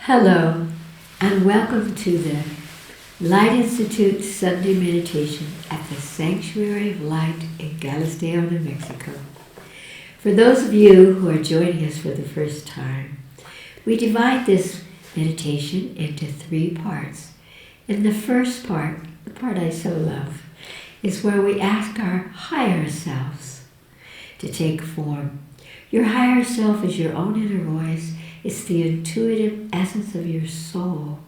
Hello, and welcome to the Light Institute Sunday Meditation at the Sanctuary of Light in Galisteo, New Mexico. For those of you who are joining us for the first time, we divide this meditation into 3 parts. In the first part, the part I so love, is where we ask our higher selves to take form. Your higher self is your own inner voice. It's the intuitive essence of your soul.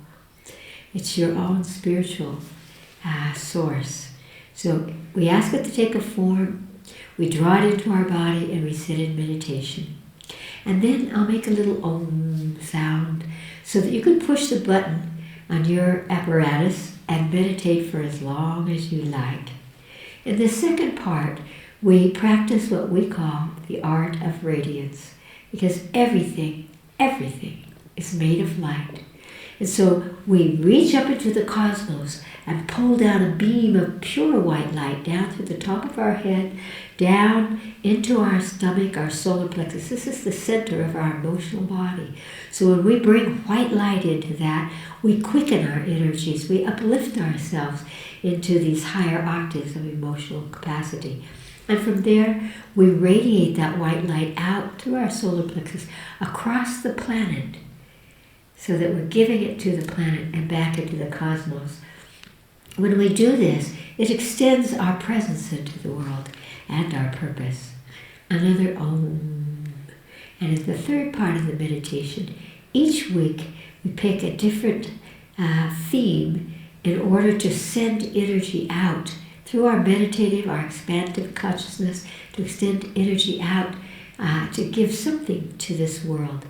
It's your own spiritual source. So we ask it to take a form, we draw it into our body, and we sit in meditation. And then I'll make a little om sound so that you can push the button on your apparatus and meditate for as long as you like. In the second part, we practice what we call the Art of Radiance, because everything is made of light. And so we reach up into the cosmos and pull down a beam of pure white light down through the top of our head, down into our stomach, our solar plexus. This is the center of our emotional body. So when we bring white light into that, we quicken our energies. We uplift ourselves into these higher octaves of emotional capacity. And from there, we radiate that white light out through our solar plexus across the planet so that we're giving it to the planet and back into the cosmos. When we do this, it extends our presence into the world and our purpose. Another Om. And in the third part of the meditation, each week we pick a different theme in order to send energy out through our meditative, our expansive consciousness, to extend energy out, to give something to this world.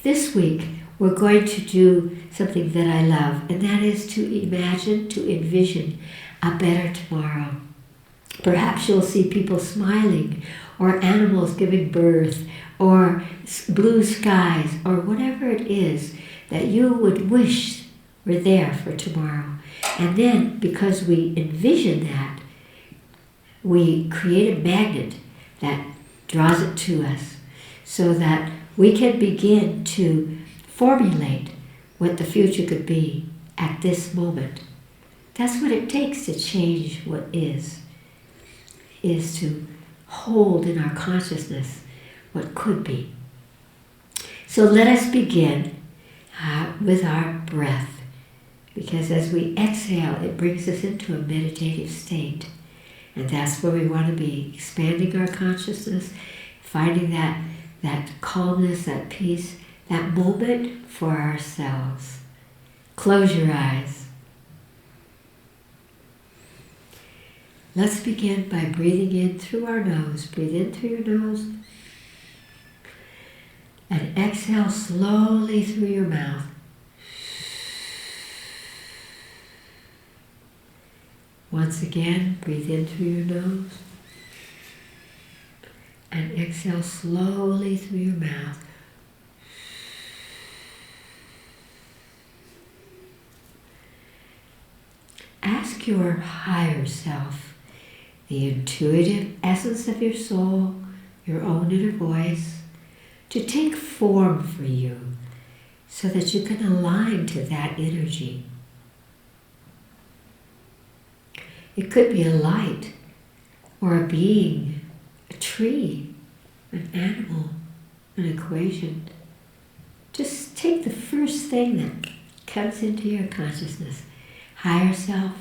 This week, we're going to do something that I love, and that is to imagine, to envision a better tomorrow. Perhaps you'll see people smiling, or animals giving birth, or blue skies, or whatever it is that you would wish were there for tomorrow. And then, because we envision that, we create a magnet that draws it to us so that we can begin to formulate what the future could be at this moment. That's what it takes to change what is to hold in our consciousness what could be. So let us begin with our breath. Because as we exhale, it brings us into a meditative state. And that's where we want to be, expanding our consciousness, finding that calmness, that peace, that moment for ourselves. Close your eyes. Let's begin by breathing in through our nose. Breathe in through your nose. And exhale slowly through your mouth. Once again, breathe in through your nose and exhale slowly through your mouth. Ask your higher self, the intuitive essence of your soul, your own inner voice, to take form for you so that you can align to that energy. It could be a light, or a being, a tree, an animal, an equation. Just take the first thing that comes into your consciousness. Higher self,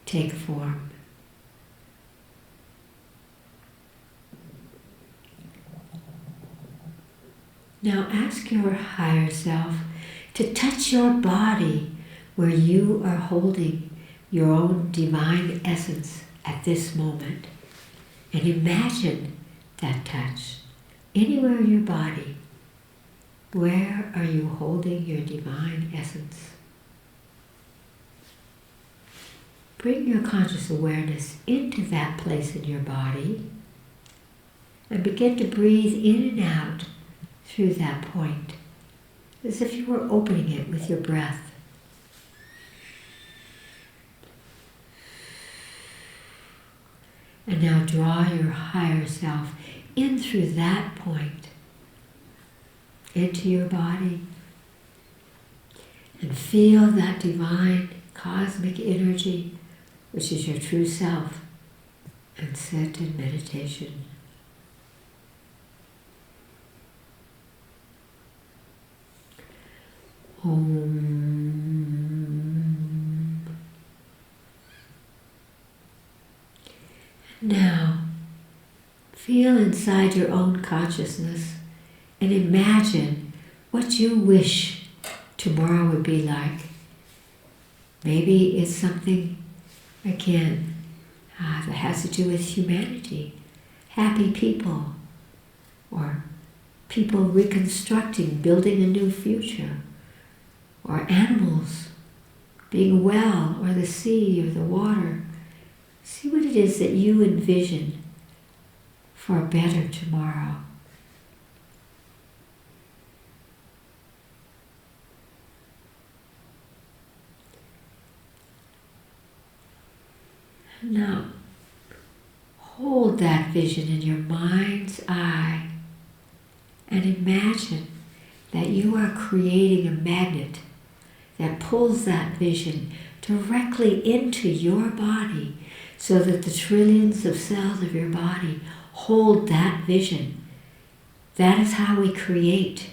take form. Now ask your higher self to touch your body where you are holding your own divine essence at this moment. And imagine that touch. Anywhere in your body, where are you holding your divine essence? Bring your conscious awareness into that place in your body and begin to breathe in and out through that point, as if you were opening it with your breath. And now draw your higher self in through that point, into your body, feel that divine cosmic energy, which is your true self, and sit in meditation. Om. Now, feel inside your own consciousness and imagine what you wish tomorrow would be like. Maybe it's something, again, that has to do with humanity, happy people, or people reconstructing, building a new future, or animals being well, or the sea, or the water. See what it is that you envision for a better tomorrow. Now, hold that vision in your mind's eye and imagine that you are creating a magnet that pulls that vision directly into your body so that the trillions of cells of your body hold that vision. That is how we create.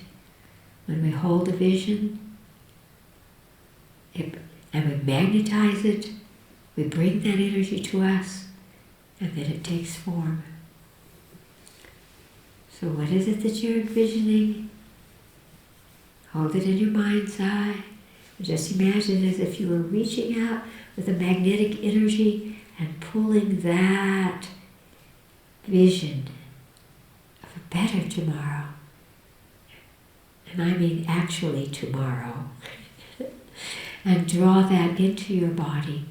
When we hold a vision and we magnetize it, we bring that energy to us, and then it takes form. So what is it that you're envisioning? Hold it in your mind's eye. Just imagine as if you were reaching out with a magnetic energy and pulling that vision of a better tomorrow. And I mean actually tomorrow. And draw that into your body.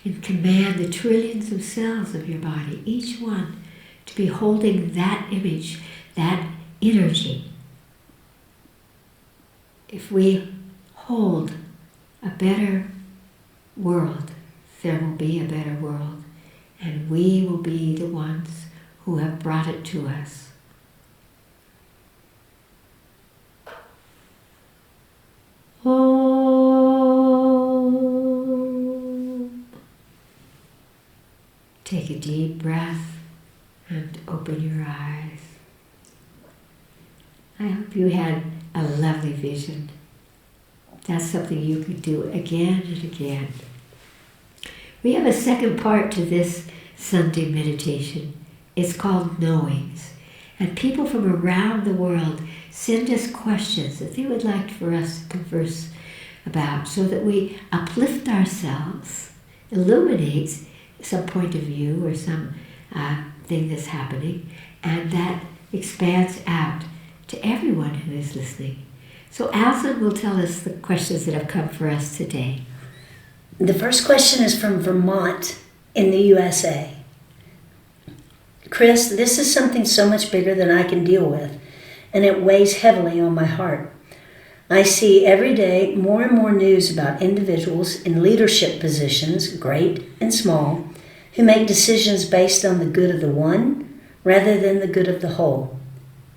And command the trillions of cells of your body, each one, to be holding that image, that energy. If we hold a better world, there will be a better world, and we will be the ones who have brought it to us. Om. Take a deep breath and open your eyes. I hope you had a lovely vision. That's something you could do again and again. We have a second part to this Sunday meditation. It's called Knowings. And people from around the world send us questions that they would like for us to converse about so that we uplift ourselves, illuminate some point of view or some thing that's happening, and that expands out to everyone who is listening. So Alison will tell us the questions that have come for us today. The first question is from Vermont in the U.S.A. Chris, this is something so much bigger than I can deal with, and it weighs heavily on my heart. I see every day more and more news about individuals in leadership positions, great and small, who make decisions based on the good of the one rather than the good of the whole.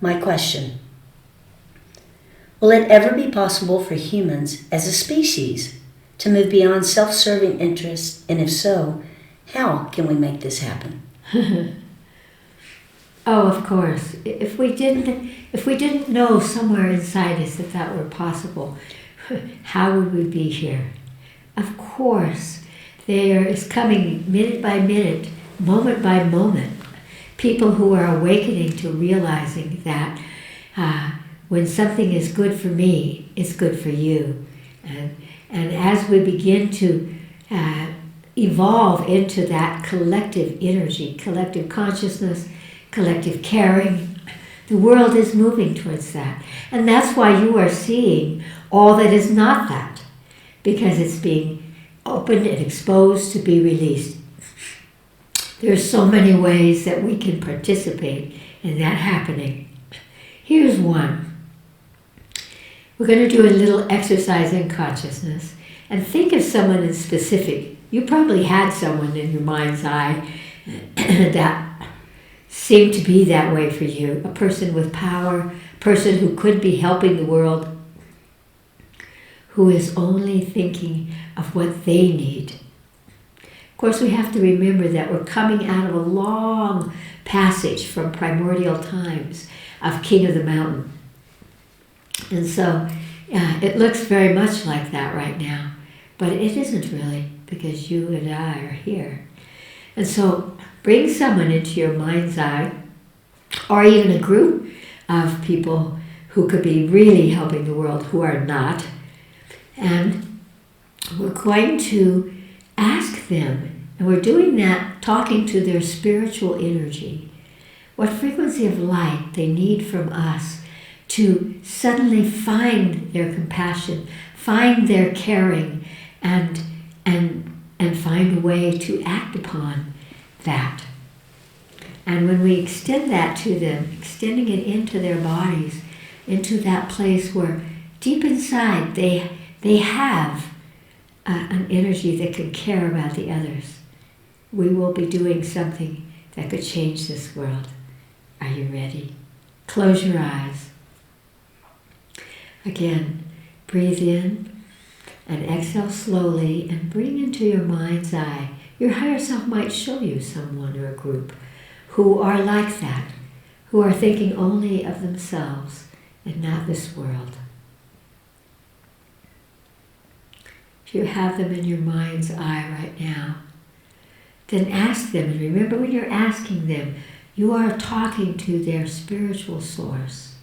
My question: will it ever be possible for humans as a species to move beyond self-serving interests, and if so, how can we make this happen? Oh, of course. If we didn't know somewhere inside us that that were possible, how would we be here? Of course, there is coming minute by minute, moment by moment, people who are awakening to realizing that when something is good for me, it's good for you. And as we begin to evolve into that collective energy, collective consciousness, collective caring, the world is moving towards that. And that's why you are seeing all that is not that, because it's being opened and exposed to be released. There are so many ways that we can participate in that happening. Here's one. We're going to do a little exercise in consciousness and think of someone in specific. You probably had someone in your mind's eye that seemed to be that way for you. A person with power, a person who could be helping the world, who is only thinking of what they need. Of course, we have to remember that we're coming out of a long passage from primordial times of King of the Mountain. And so it looks very much like that right now, but it isn't really, because you and I are here. And so bring someone into your mind's eye, or even a group of people who could be really helping the world who are not. And we're going to ask them, and we're doing that talking to their spiritual energy, what frequency of light they need from us to suddenly find their compassion, find their caring, and find a way to act upon that. And when we extend that to them, extending it into their bodies, into that place where deep inside they have an energy that can care about the others, we will be doing something that could change this world. Are you ready? Close your eyes. Again, breathe in and exhale slowly, and bring into your mind's eye. Your higher self might show you someone or a group who are like that, who are thinking only of themselves and not this world. If you have them in your mind's eye right now, then ask them. And remember, when you're asking them, you are talking to their spiritual source.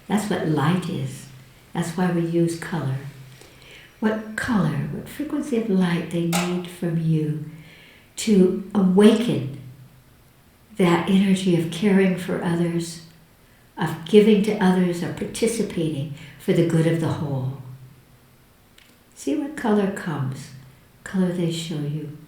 That's what light is. That's why we use color. What color, what frequency of light they need from you to awaken that energy of caring for others, of giving to others, of participating for the good of the whole. See what color comes, color they show you.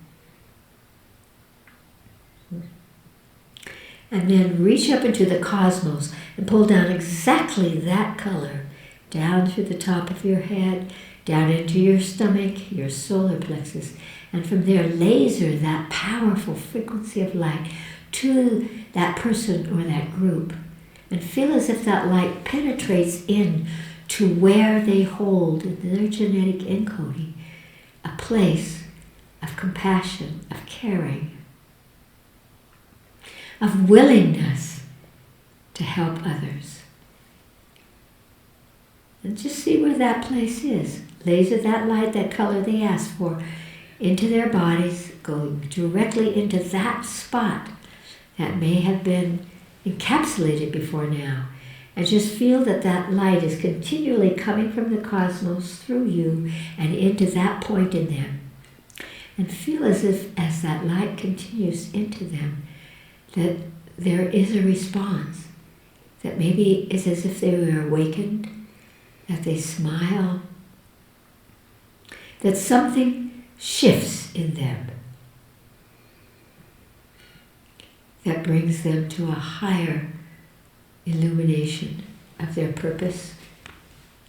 And then reach up into the cosmos and pull down exactly that color, down through the top of your head, down into your stomach, your solar plexus, and from there laser that powerful frequency of light to that person or that group, and feel as if that light penetrates in to where they hold in their genetic encoding a place of compassion, of caring, of willingness to help others. And just see where that place is. Laser that light, that color they asked for, into their bodies, going directly into that spot that may have been encapsulated before now. And just feel that that light is continually coming from the cosmos through you and into that point in them. And feel as if, as that light continues into them, that there is a response. That maybe it's as if they were awakened, that they smile, that something shifts in them that brings them to a higher illumination of their purpose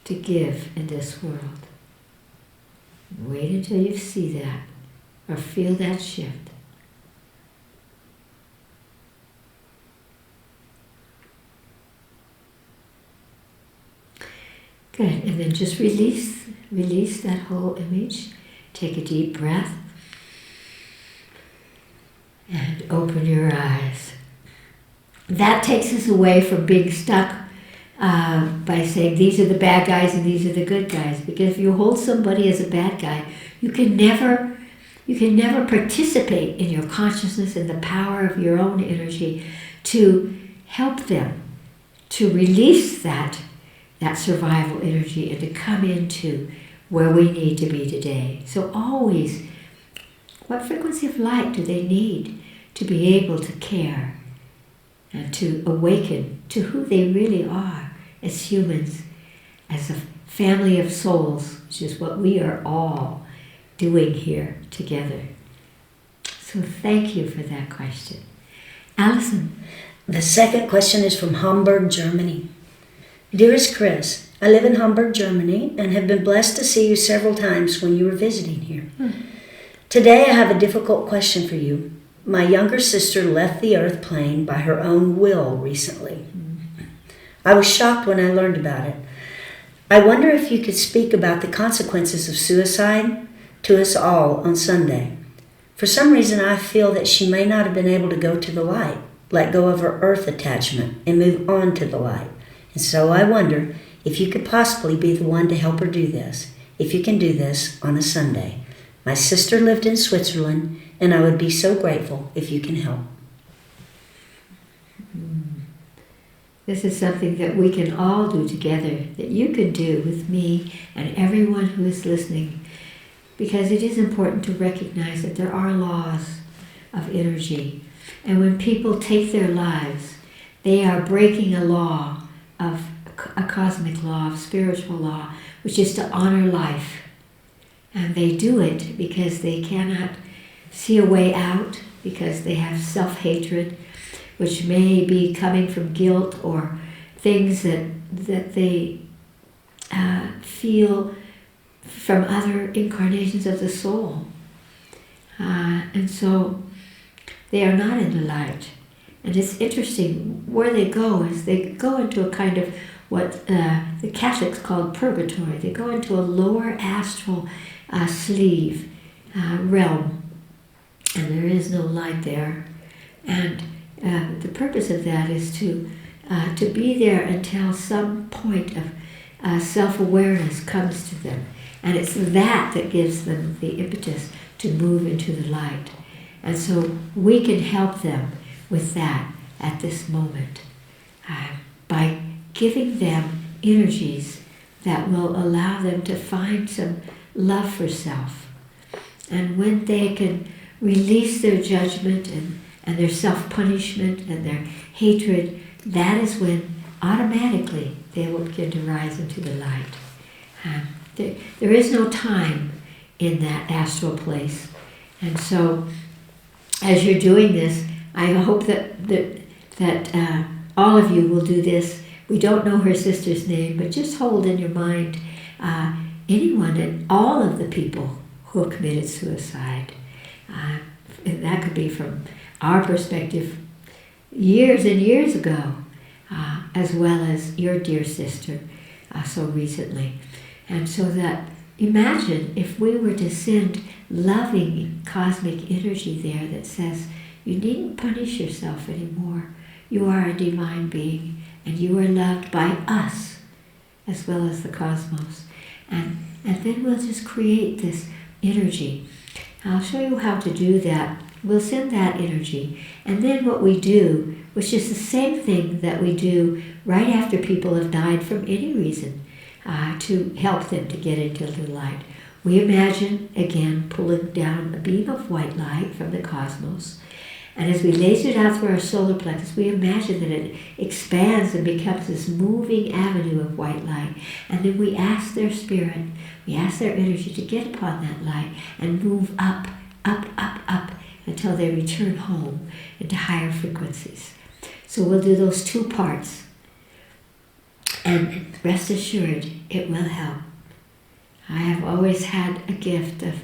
to give in this world. Wait until you see that or feel that shift. Good, and then just release that whole image. Take a deep breath and open your eyes. That takes us away from being stuck by saying these are the bad guys and these are the good guys. Because if you hold somebody as a bad guy, you can never participate in your consciousness and the power of your own energy to help them, to release that survival energy and to come into where we need to be today. So always, what frequency of light do they need to be able to care and to awaken to who they really are as humans, as a family of souls, which is what we are all doing here together. So thank you for that question. Allison. The second question is from Hamburg, Germany. Dearest Chris, I live in Hamburg, Germany, and have been blessed to see you several times when you were visiting here. Today I have a difficult question for you. My younger sister left the earth plane by her own will recently. I was shocked when I learned about it. I wonder if you could speak about the consequences of suicide to us all on Sunday. For some reason, I feel that she may not have been able to go to the light, let go of her earth attachment, and move on to the light. And so I wonder if you could possibly be the one to help her do this, if you can do this on a Sunday. My sister lived in Switzerland, and I would be so grateful if you can help. This is something that we can all do together, that you can do with me and everyone who is listening, because it is important to recognize that there are laws of energy. And when people take their lives, they are breaking a law of a cosmic law, of spiritual law, which is to honor life. And they do it because they cannot see a way out, because they have self-hatred, which may be coming from guilt or things that they feel from other incarnations of the soul. And so they are not in the light. And it's interesting, where they go is they go into a kind of what the Catholics call purgatory. They go into a lower astral sleeve realm, and there is no light there. And the purpose of that is to be there until some point of self-awareness comes to them. And it's that gives them the impetus to move into the light. And so we can help them with that at this moment by giving them energies that will allow them to find some love for self. And when they can release their judgment and their self-punishment and their hatred, that is when automatically they will begin to rise into the light. There is no time in that astral place. And so as you're doing this, I hope that all of you will do this. We don't know her sister's name, but just hold in your mind anyone and all of the people who have committed suicide. And that could be from our perspective years and years ago, as well as your dear sister so recently. And so that, imagine if we were to send loving cosmic energy there that says, you needn't punish yourself anymore. You are a divine being, and you are loved by us, as well as the cosmos. And then we'll just create this energy. I'll show you how to do that. We'll send that energy. And then what we do, which is the same thing that we do right after people have died from any reason, to help them to get into the light. We imagine, again, pulling down a beam of white light from the cosmos. And as we laser it out through our solar plexus, we imagine that it expands and becomes this moving avenue of white light. And then we ask their spirit, we ask their energy to get upon that light and move up, up, up, up, until they return home into higher frequencies. So we'll do those two parts. And rest assured, it will help. I have always had a gift of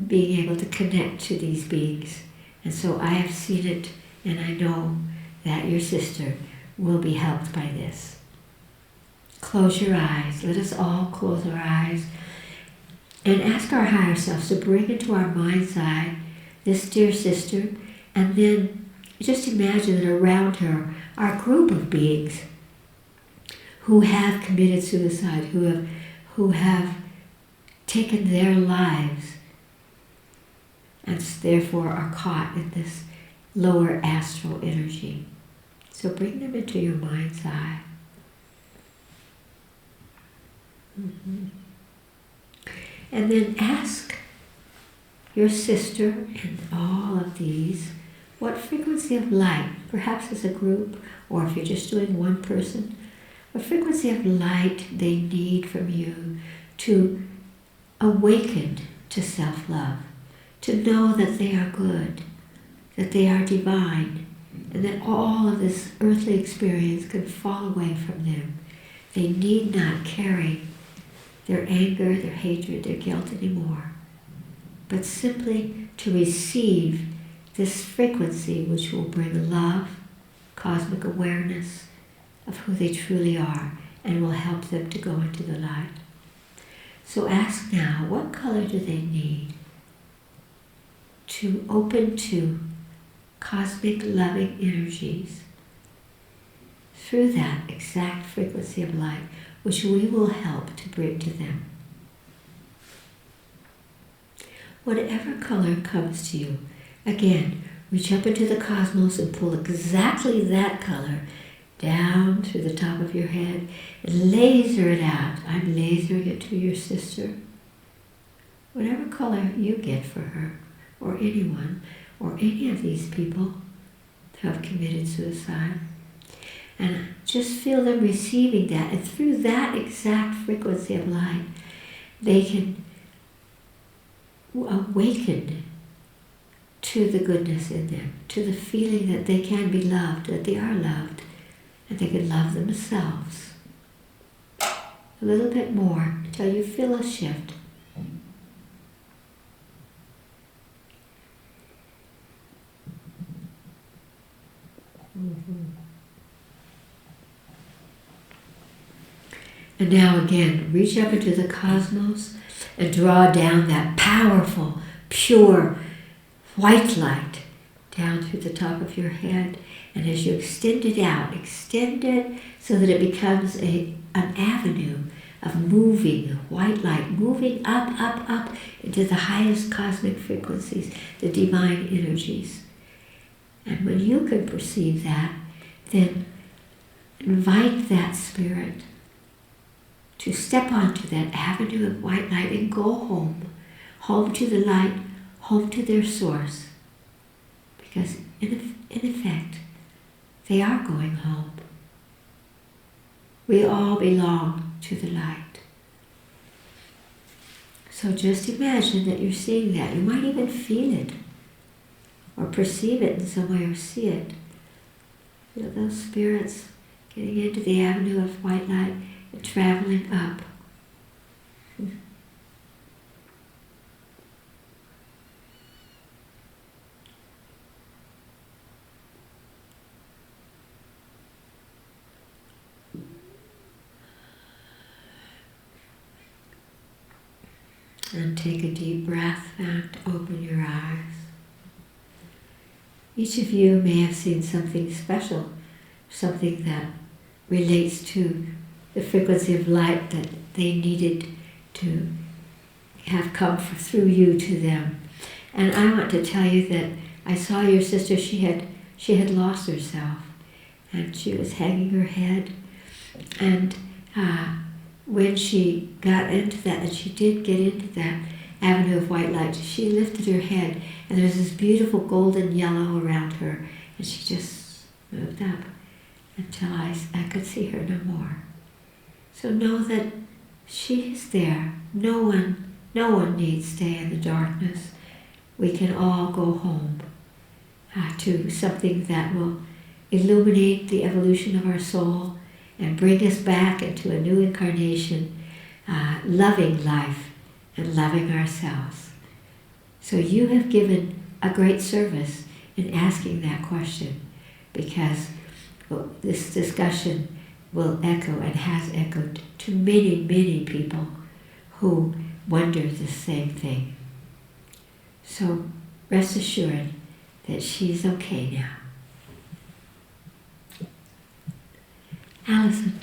being able to connect to these beings. And so I have seen it, and I know that your sister will be helped by this. Close your eyes. Let us all close our eyes and ask our higher selves to bring into our mind's eye this dear sister, and then just imagine that around her are a group of beings who have committed suicide, who have taken their lives, and therefore are caught in this lower astral energy. So bring them into your mind's eye. And then ask your sister and all of these what frequency of light, perhaps as a group, or if you're just doing one person, what frequency of light they need from you to awaken to self-love, to know that they are good, that they are divine, and that all of this earthly experience can fall away from them. They need not carry their anger, their hatred, their guilt anymore, but simply to receive this frequency which will bring love, cosmic awareness of who they truly are, and will help them to go into the light. So ask now, what color do they need to open to cosmic loving energies through that exact frequency of light, which we will help to bring to them. Whatever color comes to you, again, reach up into the cosmos and pull exactly that color down through the top of your head and laser it out. I'm lasering it to your sister. Whatever color you get for her, or anyone, or any of these people who have committed suicide. And just feel them receiving that. And through that exact frequency of light, they can awaken to the goodness in them, to the feeling that they can be loved, that they are loved, and they can love themselves. A little bit more until you feel a shift. And now again, reach up into the cosmos and draw down that powerful, pure, white light down through the top of your head. And as you extend it out, extend it so that it becomes an avenue of moving white light, moving up, up, up into the highest cosmic frequencies, the divine energies. And when you can perceive that, then invite that spirit to step onto that avenue of white light and go home. Home to the light, home to their source. Because in effect, they are going home. We all belong to the light. So just imagine that you're seeing that. You might even feel it, or perceive it in some way, or see it. Feel those spirits getting into the avenue of white light and traveling up. And take a deep breath and open your eyes. Each of you may have seen something special, something that relates to the frequency of light that they needed to have come through you to them. And I want to tell you that I saw your sister, she had lost herself, and she was hanging her head. And when she got into that, and she did get into that avenue of white light, she lifted her head, and there was this beautiful golden yellow around her, and she just moved up until I could see her no more. So know that she is there. No one needs to stay in the darkness. We can all go home to something that will illuminate the evolution of our soul and bring us back into a new incarnation, loving life and loving ourselves. So you have given a great service in asking that question, because this discussion will echo and has echoed to many, many people who wonder the same thing. So rest assured that she's okay now. Allison.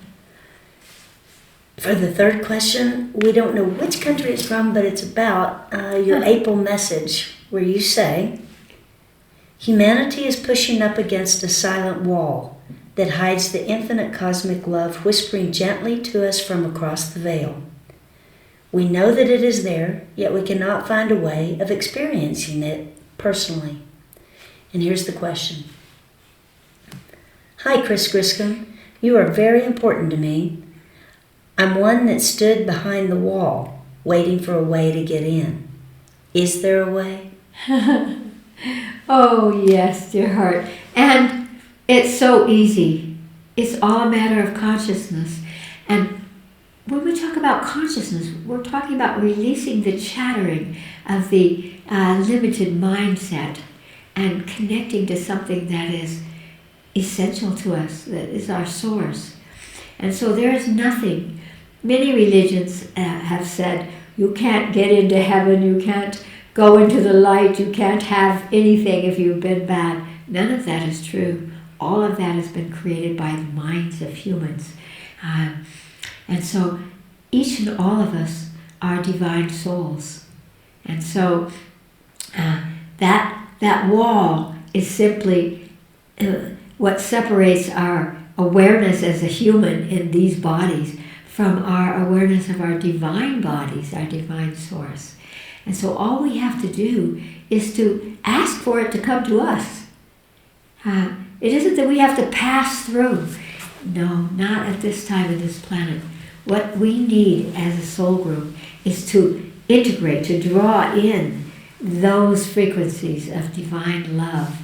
For the third question, we don't know which country it's from, but it's about your April message where you say, humanity is pushing up against a silent wall that hides the infinite cosmic love whispering gently to us from across the veil. We know that it is there, yet we cannot find a way of experiencing it personally. And here's the question. Hi, Chris Griscom. You are very important to me. I'm one that stood behind the wall, waiting for a way to get in. Is there a way? Oh, yes, dear heart. And it's so easy. It's all a matter of consciousness. And when we talk about consciousness, we're talking about releasing the chattering of the limited mindset and connecting to something that is essential to us, that is our source. And so there is nothing. Many religions have said, you can't get into heaven, you can't go into the light, you can't have anything if you've been bad. None of that is true. All of that has been created by the minds of humans. And so each and all of us are divine souls. And so that wall is simply what separates our awareness as a human in these bodies from our awareness of our divine bodies, our divine source. And so all we have to do is to ask for it to come to us. It isn't that we have to pass through. No, not at this time of this planet. What we need as a soul group is to integrate, to draw in those frequencies of divine love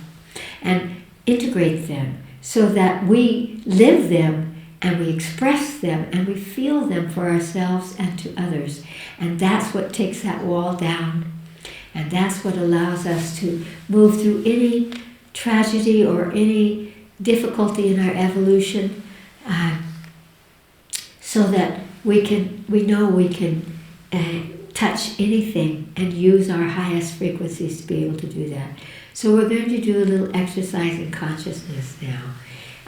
and integrate them so that we live them and we express them and we feel them for ourselves and to others. And that's what takes that wall down. And that's what allows us to move through any tragedy or any difficulty in our evolution, so that we know we can touch anything and use our highest frequencies to be able to do that. So we're going to do a little exercise in consciousness now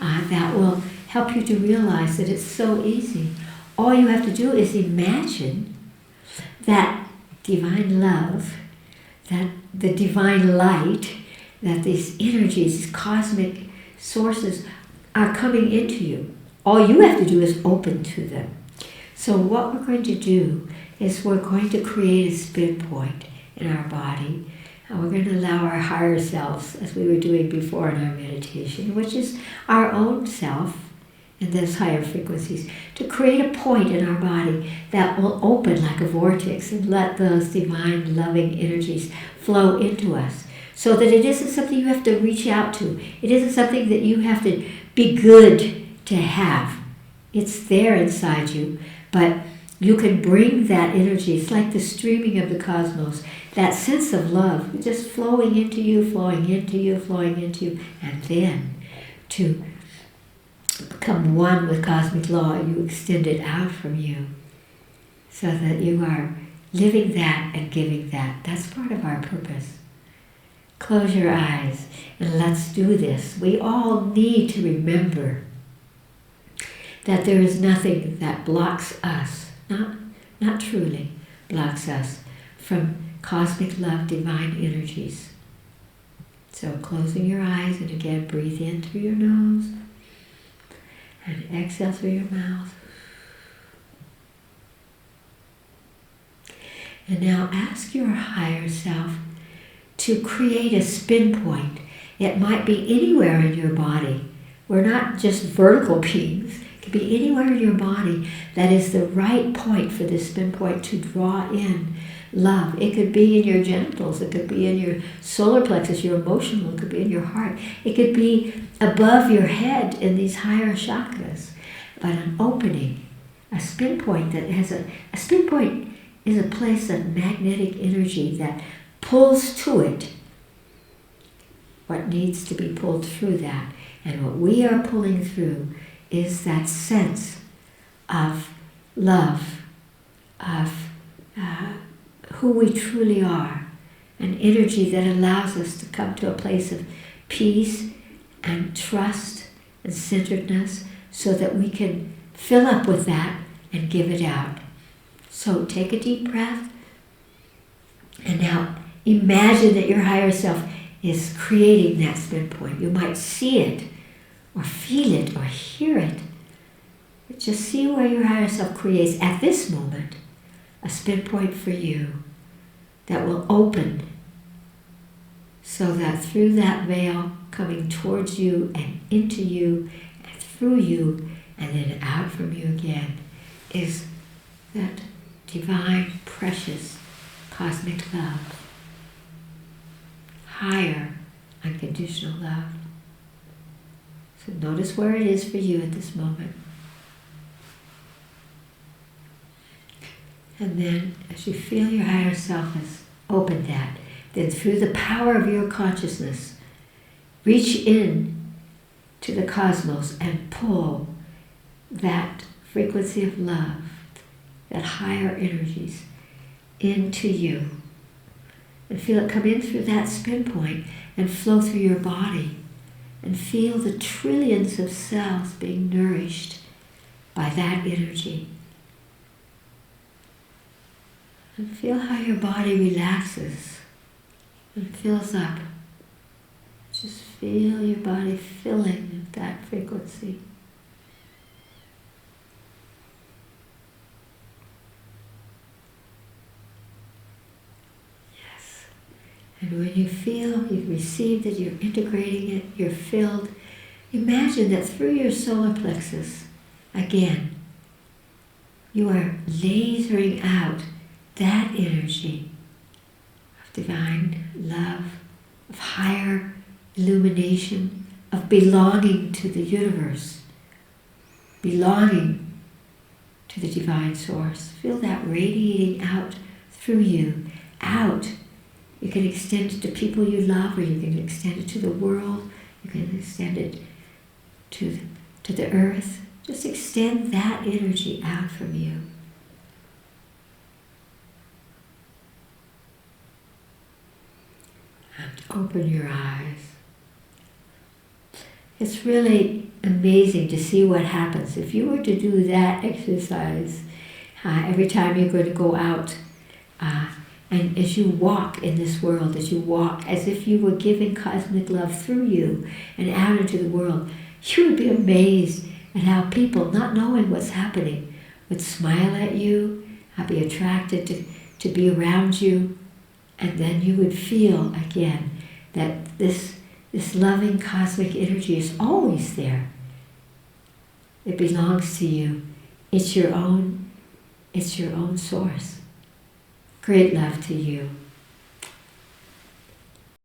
that will help you to realize that it's so easy. All you have to do is imagine that divine love, that the divine light, that these energies, these cosmic sources are coming into you. All you have to do is open to them. So what we're going to do is we're going to create a spin point in our body. And we're going to allow our higher selves, as we were doing before in our meditation, which is our own self in those higher frequencies, to create a point in our body that will open like a vortex and let those divine loving energies flow into us. So that it isn't something you have to reach out to. It isn't something that you have to be good to have. It's there inside you, but you can bring that energy. It's like the streaming of the cosmos, that sense of love just flowing into you, flowing into you, flowing into you, and then to become one with cosmic law, you extend it out from you so that you are living that and giving that. That's part of our purpose. Close your eyes and let's do this. We all need to remember that there is nothing that blocks us, not truly blocks us from cosmic love, divine energies. So closing your eyes and again breathe in through your nose and exhale through your mouth. And now ask your higher self to create a spin point. It might be anywhere in your body. We're not just vertical beings. It could be anywhere in your body that is the right point for this spin point to draw in love. It could be in your genitals. It could be in your solar plexus, your emotional. It could be in your heart. It could be above your head in these higher chakras. But an opening, a spin point that has a spin point is a place of magnetic energy that pulls to it what needs to be pulled through that. And what we are pulling through is that sense of love, of who we truly are, an energy that allows us to come to a place of peace and trust and centeredness so that we can fill up with that and give it out. So take a deep breath and now imagine that your higher self is creating that spin point. You might see it or feel it or hear it. But just see where your higher self creates at this moment a spin point for you that will open so that through that veil coming towards you and into you and through you and then out from you again is that divine, precious, cosmic love. Higher, unconditional love. So notice where it is for you at this moment. And then as you feel your higher self has opened that, then through the power of your consciousness, reach in to the cosmos and pull that frequency of love, that higher energies, into you. And feel it come in through that spin point and flow through your body. And feel the trillions of cells being nourished by that energy. And feel how your body relaxes and fills up. Just feel your body filling with that frequency. Yes. And when you feel you've received it, you're integrating it, you're filled, imagine that through your solar plexus, again, you are lasering out that energy of divine love, of higher illumination, of belonging to the universe, belonging to the divine source. Feel that radiating out through you, out. You can extend it to people you love, or you can extend it to the world, you can extend it to the earth. Just extend that energy out from you. And open your eyes. It's really amazing to see what happens. If you were to do that exercise every time you're going to go out, and as you walk in this world, as you walk as if you were giving cosmic love through you and out into the world, you would be amazed at how people, not knowing what's happening, would smile at you, be attracted to be around you, and then you would feel again that this loving cosmic energy is always there. It belongs to you. It's your own source. Great love to you.